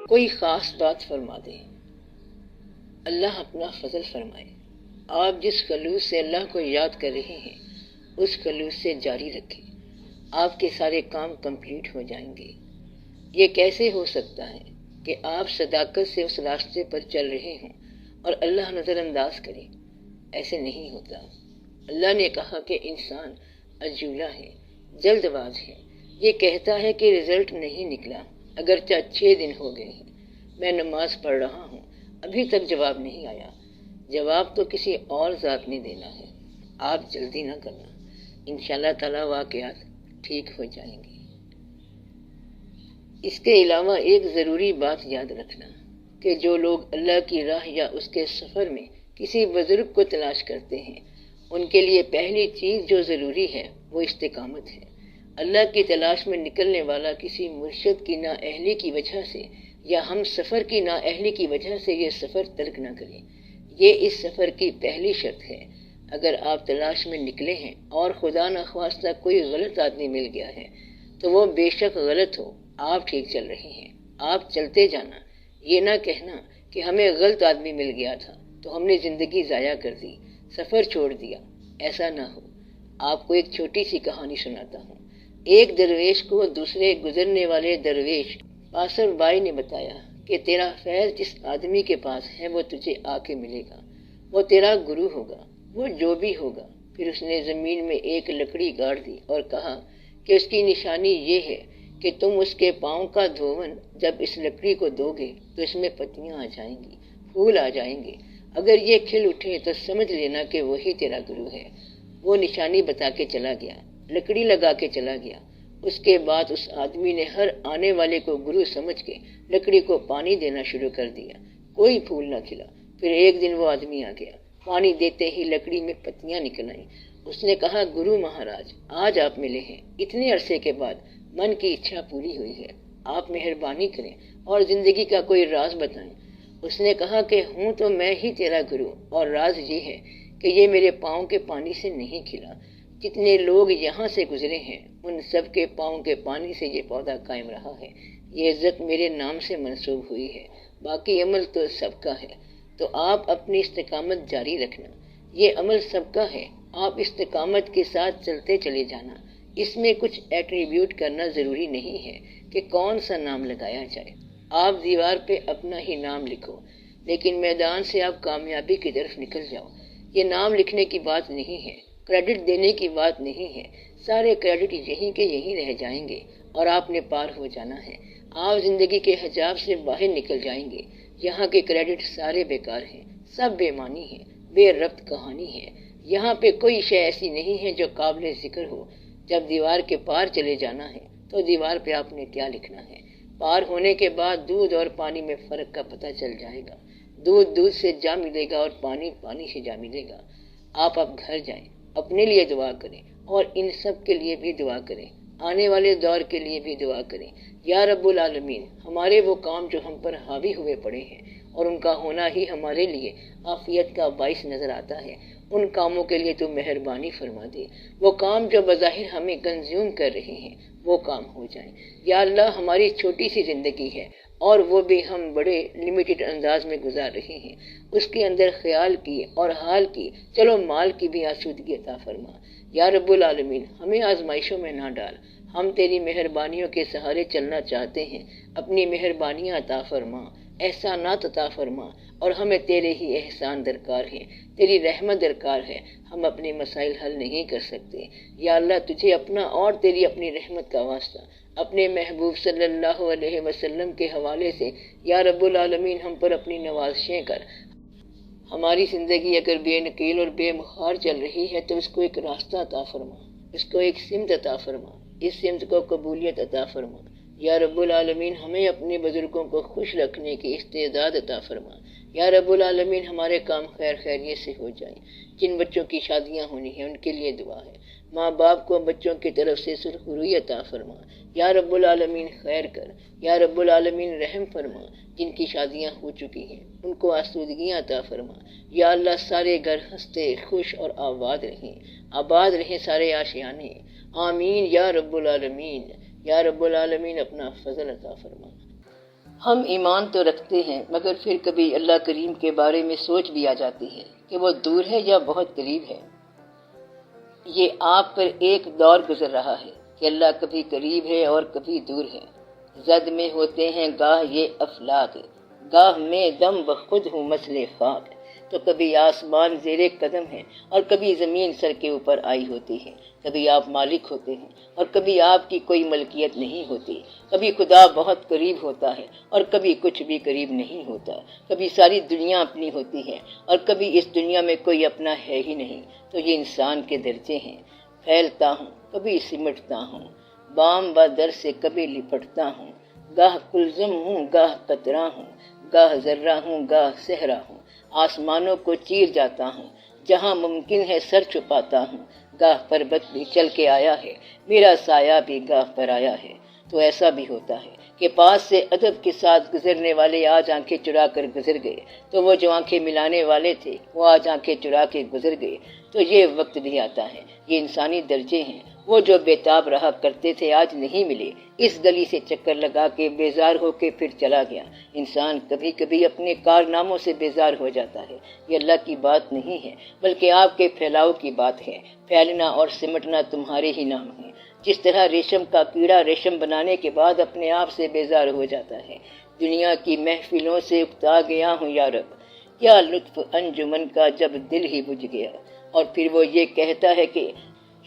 کوئی خاص بات فرما دیں، اللہ اپنا فضل فرمائے۔ آپ جس خلوص سے اللہ کو یاد کر رہے ہیں اس خلوص سے جاری رکھیں، آپ کے سارے کام کمپلیٹ ہو جائیں گے۔ یہ کیسے ہو سکتا ہے کہ آپ صداقت سے اس راستے پر چل رہے ہوں اور اللہ نظر انداز کرے؟ ایسے نہیں ہوتا۔ اللہ نے کہا کہ انسان عجولہ ہے، جلد باز ہے۔ یہ کہتا ہے کہ رزلٹ نہیں نکلا، اگرچہ 6 دن ہو گئے ہیں، میں نماز پڑھ رہا ہوں، ابھی تک جواب نہیں آیا۔ جواب تو کسی اور ذات نے دینا ہے، آپ جلدی نہ کرنا، انشاءاللہ تعالی واقعات ٹھیک ہو جائیں گے۔ اس کے علاوہ ایک ضروری بات یاد رکھنا کہ جو لوگ اللہ کی راہ یا اس کے سفر میں کسی بزرگ کو تلاش کرتے ہیں، ان کے لیے پہلی چیز جو ضروری ہے وہ استقامت ہے۔ اللہ کی تلاش میں نکلنے والا کسی مرشد کی نااہلی کی وجہ سے یا ہم سفر کی نااہلی کی وجہ سے یہ سفر ترک نہ کرے۔ یہ اس سفر کی پہلی شرط ہے۔ اگر آپ تلاش میں نکلے ہیں اور خدا نخواستہ کوئی غلط آدمی مل گیا ہے تو وہ بے شک غلط ہو، آپ ٹھیک چل رہے ہیں، آپ چلتے جانا۔ یہ نہ کہنا کہ ہمیں غلط آدمی مل گیا تھا تو ہم نے زندگی ضائع کر دی، سفر چھوڑ دیا، ایسا نہ ہو۔ آپ کو ایک چھوٹی سی کہانی سناتا ہوں۔ ایک درویش کو دوسرے گزرنے والے درویش پاسر بائی نے بتایا کہ تیرا فیض جس آدمی کے پاس ہے وہ تجھے آ کے ملے گا، وہ تیرا گرو ہوگا، وہ جو بھی ہوگا۔ پھر اس نے زمین میں ایک لکڑی گاڑ دی اور کہا کہ اس کی نشانی یہ ہے کہ تم اس کے پاؤں کا دھون جب اس لکڑی کو دو گے تو اس میں پتیاں آ جائیں گی، پھول آ جائیں گے، اگر یہ کھل اٹھے تو سمجھ لینا کہ وہی تیرا گرو ہے۔ وہ نشانی بتا کے چلا گیا، لکڑی لگا کے چلا گیا۔ اس کے بعد اس آدمی نے ہر آنے والے کو گرو سمجھ کے لکڑی کو پانی دینا شروع کر دیا، کوئی پھول نہ کھلا۔ پھر ایک دن وہ آدمی آ گیا، پانی دیتے ہی لکڑی میں پتیاں نکل آئیں۔ اس نے کہا، گرو مہاراج آج آپ ملے ہیں، اتنے عرصے کے بعد من کی اچھا پوری ہوئی ہے، آپ مہربانی کریں اور زندگی کا کوئی راز بتائیں۔ اس نے کہا کہ ہوں تو میں ہی تیرا گرو، اور راز یہ ہے کہ یہ میرے پاؤں کے پانی سے نہیں کھلا۔ جتنے لوگ یہاں سے گزرے ہیں ان سب کے پاؤں کے پانی سے یہ پودا قائم رہا ہے، یہ عزت میرے نام سے منسوب ہوئی ہے، باقی عمل تو سب کا ہے۔ تو آپ اپنی استقامت جاری رکھنا، یہ عمل سب کا ہے، آپ استقامت کے ساتھ چلتے چلے جانا۔ اس میں کچھ ایٹریبیوٹ کرنا ضروری نہیں ہے کہ کون سا نام لگایا جائے، آپ دیوار پہ اپنا ہی نام لکھو، لیکن میدان سے آپ کامیابی کی طرف نکل جاؤ۔ یہ نام لکھنے کی بات نہیں ہے، کریڈٹ دینے کی بات نہیں ہے، سارے کریڈٹ یہیں کے یہیں رہ جائیں گے اور آپ نے پار ہو جانا ہے۔ آپ زندگی کے حجاب سے باہر نکل جائیں گے، یہاں کے کریڈٹ سارے بیکار ہیں، سب بے معنی ہیں، بے ربط کہانی ہے۔ یہاں پہ کوئی شے ایسی نہیں ہے جو قابل ذکر ہو۔ جب دیوار کے پار چلے جانا ہے تو دیوار پہ آپ نے کیا لکھنا ہے؟ پار ہونے کے بعد دودھ اور پانی میں فرق کا پتہ چل جائے گا، دودھ سے جا ملے گا اور پانی سے جا ملے گا۔ آپ اب گھر جائیں، اپنے لیے دعا کریں اور ان سب کے لیے بھی دعا کریں، آنے والے دور کے لیے بھی دعا کریں۔ یا رب العالمین، ہمارے وہ کام جو ہم پر حاوی ہوئے پڑے ہیں اور ان کا ہونا ہی ہمارے لیے عافیت کا باعث نظر آتا ہے، ان کاموں کے لیے تو مہربانی فرما دے۔ وہ کام جو بظاہر ہمیں کنزیوم کر رہے ہیں وہ کام ہو جائیں۔ یا اللہ، ہماری چھوٹی سی زندگی ہے اور وہ بھی ہم بڑے لیمیٹڈ انداز میں گزار رہے ہیں، اس کے اندر خیال کی اور حال کی، چلو مال کی بھی آسودگی عطا فرما۔ یا رب العالمین، ہمیں آزمائشوں میں نہ ڈال، ہم تیری مہربانیوں کے سہارے چلنا چاہتے ہیں، اپنی مہربانیاں عطا فرما، احسانات عطا فرما، اور ہمیں تیرے ہی احسان درکار ہیں، تیری رحمت درکار ہے، ہم اپنے مسائل حل نہیں کر سکتے۔ یا اللہ، تجھے اپنا اور تیری اپنی رحمت کا واسطہ اپنے محبوب صلی اللہ علیہ وسلم کے حوالے سے یا رب العالمین ہم پر اپنی نوازشیں کر۔ ہماری زندگی اگر بے نکیل اور بے مخار چل رہی ہے تو اس کو ایک راستہ عطا فرما، اس کو ایک سمت عطا فرما، اس سمت کو قبولیت عطا فرما۔ یا رب العالمین، ہمیں اپنے بزرگوں کو خوش رکھنے کی استعداد عطا فرما۔ یا رب العالمین، ہمارے کام خیر خیریت سے ہو جائیں۔ جن بچوں کی شادیاں ہونی ہیں ان کے لیے دعا ہے، ماں باپ کو بچوں کی طرف سے سرخروئی عطا فرما۔ یا رب العالمین خیر کر، یا رب العالمین رحم فرما۔ جن کی شادیاں ہو چکی ہیں ان کو آسودگیاں عطا فرما۔ یا اللہ، سارے گھر ہنستے خوش اور آباد رہیں سارے آشیانے، آمین یا رب العالمین۔ یا رب العالمین اپنا فضل عطا فرما۔ ہم ایمان تو رکھتے ہیں مگر پھر کبھی اللہ کریم کے بارے میں سوچ بھی آ جاتی ہے کہ وہ دور ہے یا بہت قریب ہے۔ یہ آپ پر ایک دور گزر رہا ہے کہ اللہ کبھی قریب ہے اور کبھی دور ہے۔ زد میں ہوتے ہیں گاہ یہ افلاک، گاہ میں دم بخود ہوں مسئلے خاک۔ تو کبھی آسمان زیر قدم ہے اور کبھی زمین سر کے اوپر آئی ہوتی ہے۔ کبھی آپ مالک ہوتے ہیں اور کبھی آپ کی کوئی ملکیت نہیں ہوتی۔ کبھی خدا بہت قریب ہوتا ہے اور کبھی کچھ بھی قریب نہیں ہوتا۔ کبھی ساری دنیا اپنی ہوتی ہے اور کبھی اس دنیا میں کوئی اپنا ہے ہی نہیں۔ تو یہ انسان کے درجے ہیں۔ پھیلتا ہوں کبھی سمٹتا ہوں، بام با در سے کبھی لپٹتا ہوں۔ گاہ کلزم ہوں گاہ قطرہ ہوں، گاہ ذرہ ہوں گاہ صحرا ہوں۔ آسمانوں کو چیر جاتا ہوں، جہاں ممکن ہے سر چھپاتا ہوں۔ گاہ پربت بھی چل کے آیا ہے، میرا سایہ بھی گاہ پر آیا ہے۔ تو ایسا بھی ہوتا ہے کہ پاس سے ادب کے ساتھ گزرنے والے آج آنکھیں چرا کر گزر گئے، تو وہ جو آنکھیں ملانے والے تھے وہ آج آنکھیں چرا کے گزر گئے۔ تو یہ وقت بھی آتا ہے، یہ انسانی درجے ہیں۔ وہ جو بےتاب رہا کرتے تھے آج نہیں ملے، اس گلی سے چکر لگا کے بیزار ہو کے پھر چلا گیا۔ انسان کبھی کبھی اپنے کارناموں سے بیزار ہو جاتا ہے۔ یہ اللہ کی بات نہیں ہے بلکہ آپ کے پھیلاؤ کی بات ہے۔ پھیلنا اور سمٹنا تمہارے ہی نام ہے۔ جس طرح ریشم کا کیڑا ریشم بنانے کے بعد اپنے آپ سے بیزار ہو جاتا ہے۔ دنیا کی محفلوں سے اکتا گیا ہوں یا رب، کیا لطف انجمن کا جب دل ہی بجھ گیا۔ اور پھر وہ یہ کہتا ہے کہ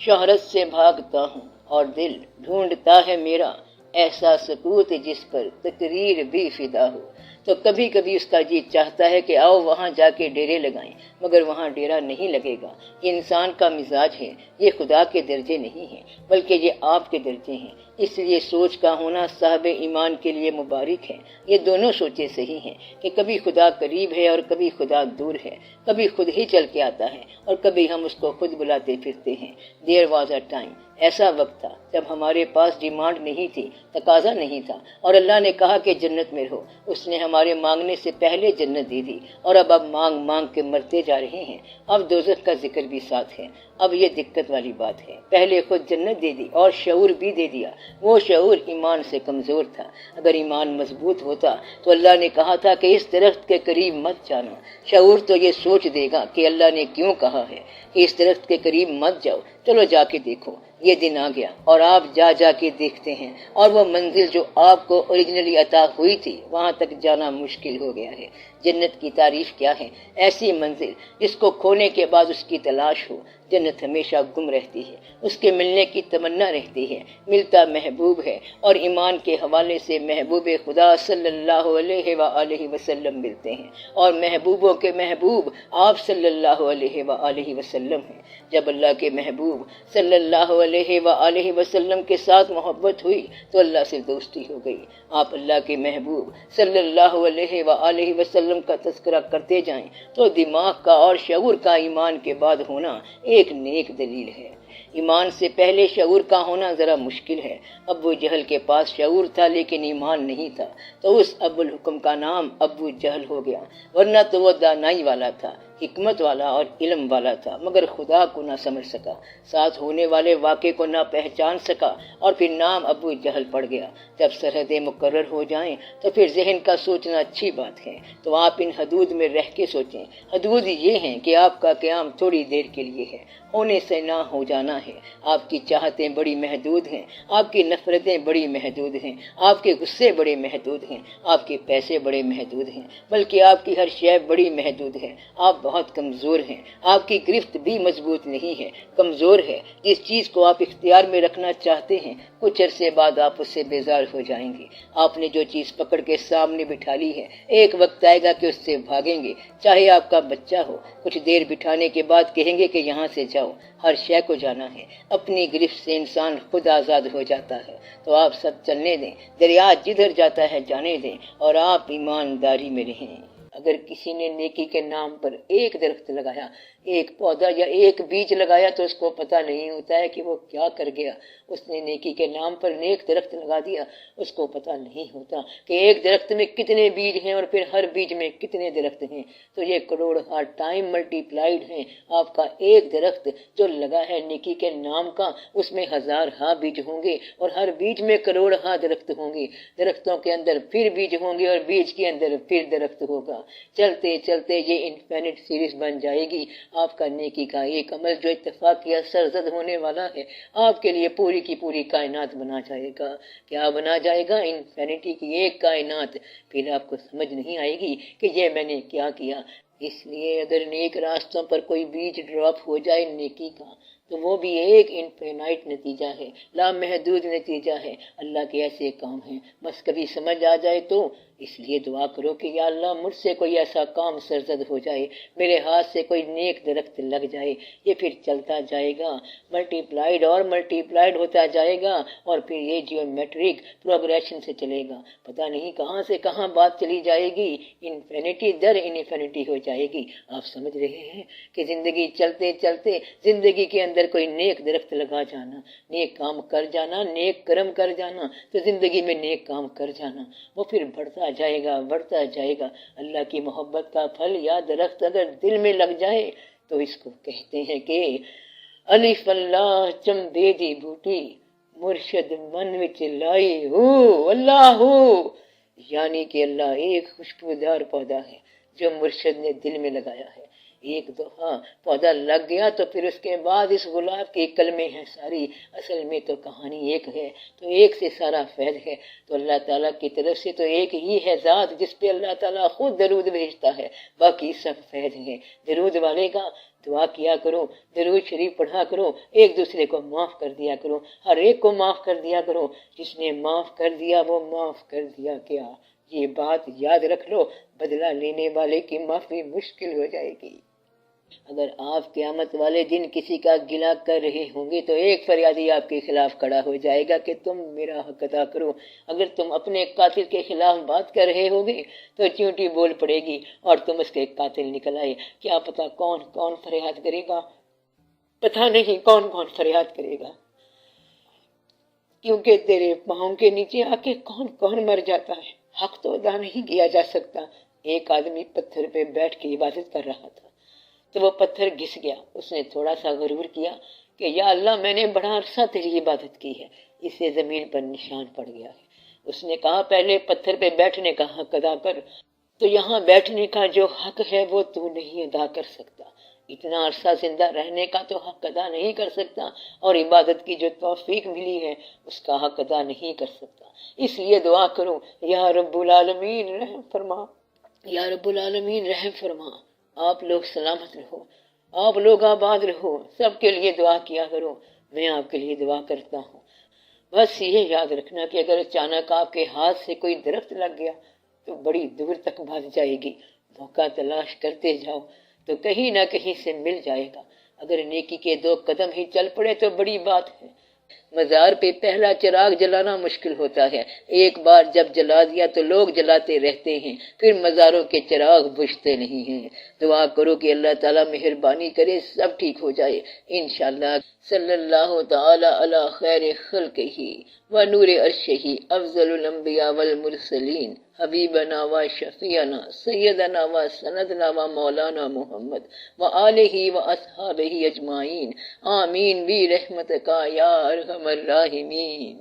شہرت سے بھاگتا ہوں اور دل ڈھونڈتا ہے میرا ایسا سکوت جس پر تقریر بھی فدا ہو۔ تو کبھی کبھی اس کا جی چاہتا ہے کہ آؤ وہاں جا کے ڈیرے لگائیں، مگر وہاں ڈیرا نہیں لگے گا۔ یہ انسان کا مزاج ہے، یہ خدا کے درجے نہیں ہیں بلکہ یہ آپ کے درجے ہیں۔ اس لیے سوچ کا ہونا صاحب ایمان کے لیے مبارک ہے۔ یہ دونوں سوچیں صحیح ہیں کہ کبھی خدا قریب ہے اور کبھی خدا دور ہے، کبھی خود ہی چل کے آتا ہے اور کبھی ہم اس کو خود بلاتے پھرتے ہیں۔ دیر واز اے ٹائم، ایسا وقت تھا جب ہمارے پاس ڈیمانڈ نہیں تھی، تقاضا نہیں تھا، اور اللہ نے کہا کہ جنت میں رہو۔ اس نے ہمارے مانگنے سے پہلے جنت دے دی، اور اب مانگ مانگ کے مرتے جا رہے ہیں۔ اب دوزخ کا ذکر بھی ساتھ ہے۔ اب یہ دقت والی بات ہے، پہلے خود جنت دے دی اور شعور بھی دے دیا۔ وہ شعور ایمان سے کمزور تھا۔ اگر ایمان مضبوط ہوتا تو اللہ نے کہا تھا کہ اس درخت کے قریب مت جانا۔ شعور تو یہ سوچ دے گا کہ اللہ نے کیوں کہا ہے کہ اس درخت کے قریب مت جاؤ، چلو جا کے دیکھو۔ یہ دن آ گیا اور آپ جا جا کے دیکھتے ہیں، اور وہ منزل جو آپ کو اوریجنلی عطا ہوئی تھی وہاں تک جانا مشکل ہو گیا ہے۔ جنت کی تعریف کیا ہے؟ ایسی منزل جس کو کھونے کے بعد اس کی تلاش ہو۔ جنت ہمیشہ گم رہتی ہے، اس کے ملنے کی تمنا رہتی ہے۔ ملتا محبوب ہے، اور ایمان کے حوالے سے محبوب خدا صلی اللہ علیہ وآلہ وسلم ملتے ہیں، اور محبوبوں کے محبوب آپ صلی اللہ علیہ وآلہ وسلم ہیں۔ جب اللہ کے محبوب صلی اللہ علیہ وآلہ وسلم کے ساتھ محبت ہوئی تو اللہ سے دوستی ہو گئی۔ آپ اللہ کے محبوب صلی اللہ علیہ وآلہ وسلم کا تذکرہ کرتے جائیں تو دماغ کا اور شعور کا ایمان کے بعد ہونا ایک نیک دلیل ہے۔ ایمان سے پہلے شعور کا ہونا ذرا مشکل ہے۔ ابو جہل کے پاس شعور تھا لیکن ایمان نہیں تھا، تو اس ابو الحکم کا نام ابو جہل ہو گیا، ورنہ تو وہ دانائی والا تھا، حکمت والا اور علم والا تھا، مگر خدا کو نہ سمجھ سکا، ساتھ ہونے والے واقعے کو نہ پہچان سکا، اور پھر نام ابو جہل پڑ گیا۔ جب سرحدیں مقرر ہو جائیں تو پھر ذہن کا سوچنا اچھی بات ہے، تو آپ ان حدود میں رہ کے سوچیں۔ حدود یہ ہیں کہ آپ کا قیام تھوڑی دیر کے لیے ہے، ہونے سے نہ ہو جانا ہے۔ آپ کی چاہتیں بڑی محدود ہیں، آپ کی نفرتیں بڑی محدود ہیں، آپ کے غصے بڑے محدود ہیں، آپ کے پیسے بڑے محدود ہیں، بلکہ آپ کی ہر شے بڑی محدود ہے۔ آپ بہت کمزور ہیں، آپ کی گرفت بھی مضبوط نہیں ہے، کمزور ہے۔ جس چیز کو آپ اختیار میں رکھنا چاہتے ہیں کچھ عرصے بعد آپ اس سے بیزار ہو جائیں گے۔ آپ نے جو چیز پکڑ کے سامنے بٹھا لی ہے ایک وقت آئے گا کہ اس سے بھاگیں گے، چاہے آپ کا بچہ ہو۔ کچھ دیر بٹھانے کے بعد کہیں گے کہ یہاں سے جاؤ، ہر شے کو جانا ہے۔ اپنی گرفت سے انسان خود آزاد ہو جاتا ہے۔ تو آپ سب چلنے دیں، دریا جدھر جاتا ہے جانے دیں، اور آپ ایمانداری میں رہیں۔ اگر کسی نے نیکی کے نام پر ایک درخت لگایا ایک پودا یا ایک بیج لگایا تو اس کو پتہ نہیں ہوتا ہے کہ وہ کیا کر گیا. اس نے نیکی کے نام پر نیک درخت لگا دیا، اس کو پتہ نہیں ہوتا کہ ایک درخت میں کتنے بیج ہیں اور پھر ہر بیج میں کتنے درخت ہیں. تو یہ کروڑ ٹائم ملٹی پلائڈ ہیں. آپ کا ایک درخت جو لگا ہے نیکی کے نام کا، اس میں ہزار بیج ہوں گے اور ہر بیج میں کروڑ درخت ہوں گے. درختوں کے اندر پھر بیج ہوں گے اور بیج کے اندر پھر درخت ہوگا. چلتے چلتے یہ انفینٹ سیریز بن جائے گی. آپ کا نیکی کا ایک عمل جو اتفاق یا سرزد ہونے والا ہے، آپ کے لیے پوری کی پوری کائنات بنا جائے گا. کیا بنا جائے گا؟ انفینٹی کی ایک کائنات. پھر آپ کو سمجھ نہیں آئے گی کہ یہ میں نے کیا کیا. اس لیے اگر نیک راستوں پر کوئی بیج ڈراپ ہو جائے نیکی کا، تو وہ بھی ایک انفینائٹ نتیجہ ہے، لامحدود نتیجہ ہے. اللہ کے ایسے کام ہیں، بس کبھی سمجھ آ جائے تو. اس لیے دعا کرو کہ یا اللہ مجھ سے کوئی ایسا کام سرزد ہو جائے، میرے ہاتھ سے کوئی نیک درخت لگ جائے. یہ پھر چلتا جائے گا، ملٹی پلائڈ اور ملٹی پلائڈ ہوتا جائے گا، اور پھر یہ جیومیٹرک پروگریشن سے چلے گا. پتہ نہیں کہاں سے کہاں بات چلی جائے گی، انفینٹی در انفینٹی ہو جائے گی. آپ سمجھ رہے ہیں کہ زندگی چلتے چلتے زندگی کے اندر کوئی نیک درخت لگا جانا، نیک کام کر جانا، نیک کرم کر جانا، تو زندگی میں نیک کام کر جانا، وہ پھر بڑھتا جائے گا بڑھتا جائے گا. اللہ کی محبت کا پھل یا درخت اگر دل میں لگ جائے تو اس کو کہتے ہیں کہ الف اللہ چمبے دی بوٹی مرشد من وچ لائی ہو اللہ ہو. یعنی کہ اللہ ایک خوشبودار پودا ہے جو مرشد نے دل میں لگایا ہے. ایک دفعہ پودا لگ گیا تو پھر اس کے بعد اس گلاب کے کلمے ہیں ساری. اصل میں تو کہانی ایک ہے، تو ایک سے سارا فیض ہے. تو اللہ تعالیٰ کی طرف سے تو ایک ہی ہے ذات جس پہ اللہ تعالیٰ خود درود بھیجتا ہے، باقی سب فیض ہیں. درود والے کا دعا کیا کرو، درود شریف پڑھا کرو، ایک دوسرے کو معاف کر دیا کرو، ہر ایک کو معاف کر دیا کرو. جس نے معاف کر دیا وہ معاف کر دیا کیا. یہ بات یاد رکھ لو، بدلہ لینے والے کی معافی مشکل ہو جائے گی. اگر آپ قیامت والے دن کسی کا گلہ کر رہے ہوں گے تو ایک فریادی آپ کے خلاف کھڑا ہو جائے گا کہ تم میرا حق ادا کرو. اگر تم اپنے قاتل کے خلاف بات کر رہے ہوگے تو چیونٹی بول پڑے گی اور تم اس کے قاتل نکل آئے. کیا پتا کون کون فریاد کرے گا، پتہ نہیں کون کون فریاد کرے گا، کیونکہ تیرے پاؤں کے نیچے آ کے کون کون مر جاتا ہے. حق تو ادا نہیں کیا جا سکتا. ایک آدمی پتھر پہ بیٹھ کے عبادت کر رہا تھا تو وہ پتھر گھس گیا. اس نے تھوڑا سا غرور کیا کہ یا اللہ میں نے بڑا عرصہ تیری عبادت کی ہے. اس سے زمین پر نشان پڑ گیا ہے. اس نے کہا پہلے پتھر پہ بیٹھنے کا حق ادا کر. تو یہاں بیٹھنے کا جو حق ہے وہ تو نہیں ادا کر سکتا. اتنا عرصہ زندہ رہنے کا تو حق ادا نہیں کر سکتا، اور عبادت کی جو توفیق ملی ہے اس کا حق ادا نہیں کر سکتا. اس لیے دعا کرو یا رب العالمین رحم فرما، یا رب العالمین رحم فرما. آپ لوگ سلامت رہو، آپ لوگ آباد رہو، سب کے لیے دعا کیا کرو. میں آپ کے لیے دعا کرتا ہوں. بس یہ یاد رکھنا کہ اگر اچانک آپ کے ہاتھ سے کوئی درخت لگ گیا تو بڑی دور تک بھاگ جائے گی. موقع تلاش کرتے جاؤ تو کہیں نہ کہیں سے مل جائے گا. اگر نیکی کے 2 قدم ہی چل پڑے تو بڑی بات ہے. مزار پہ پہلا چراغ جلانا مشکل ہوتا ہے. ایک بار جب جلا دیا تو لوگ جلاتے رہتے ہیں، پھر مزاروں کے چراغ بجھتے نہیں ہیں. دعا کرو کہ اللہ تعالیٰ مہربانی کرے سب ٹھیک ہو جائے انشاءاللہ. صلی اللہ تعالی علی خیر خلقہ و نور عرشہ افضل الانبیاء والمرسلین حبیبنا و شفیعنا سیدنا و سندنا و مولانا محمد و آلہ و اصحابہ اجمعین. آمین برحمتک یا ارحم الراحمین.